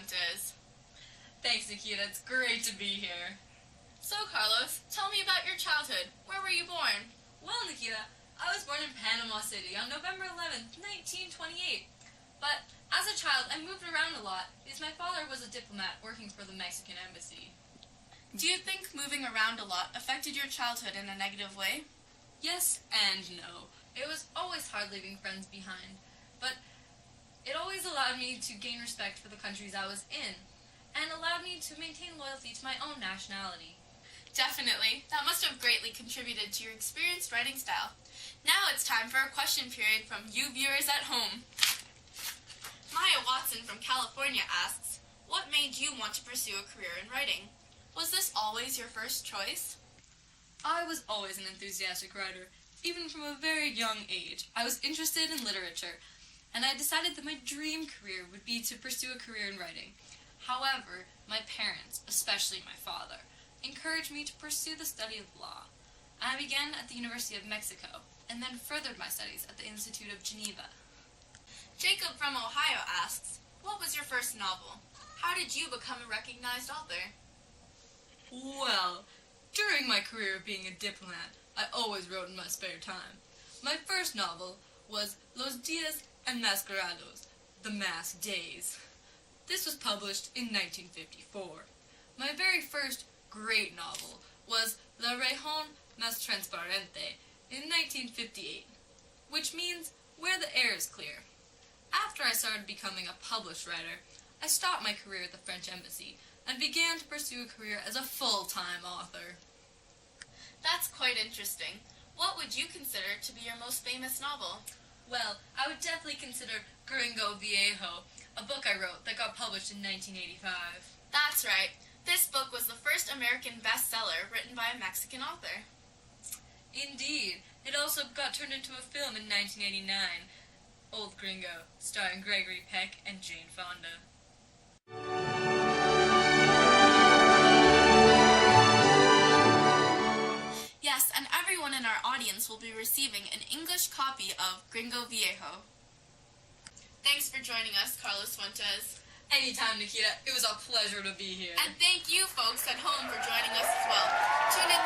Fuentes. Thanks, Nikita. It's great to be here. So, Carlos, tell me about your childhood. Where were you born? Well, Nikita, I was born in Panama City on November 11th, 1928. But as a child, I moved around a lot because my father was a diplomat working for the Mexican embassy. Do you think moving around a lot affected your childhood in a negative way? Yes and no. It was always hard leaving friends behind, but it always allowed me to gain respect for the countries I was in, and allowed me to maintain loyalty to my own nationality. Definitely. That must have greatly contributed to your experienced writing style. Now it's time for a question period from you viewers at home. Maya Watson from California asks, what made you want to pursue a career in writing? Was this always your first choice? I was always an enthusiastic writer. Even from a very young age, I was interested in literature, and I decided that my dream career would be to pursue a career in writing. However, my parents, especially my father, encouraged me to pursue the study of law. I began at the University of Mexico, and then furthered my studies at the Institute of Geneva. Jacob from Ohio asks, what was your first novel? How did you become a recognized author? Well, during my career of being a diplomat, I always wrote in my spare time. My first novel was Los Días Enmascarados, The Masked Days. This was published in 1954. My very first great novel was La Región Más Transparente in 1958, which means Where the Air is Clear. After I started becoming a published writer, I stopped my career at the French embassy and began to pursue a career as a full-time author. That's quite interesting. What would you consider to be your most famous novel? Well, I would definitely consider Gringo Viejo, a book I wrote that got published in 1985. That's right. This book was the first American bestseller written by a Mexican author. Indeed. It also got turned into a film in 1989, Old Gringo, starring Gregory Peck and Jane Fonda. Yes, and everyone in our audience will be receiving an English copy of Gringo Viejo. Thanks for joining us, Carlos Fuentes. Anytime, Nikita. It was a pleasure to be here. And thank you folks at home for joining us as well. Tune in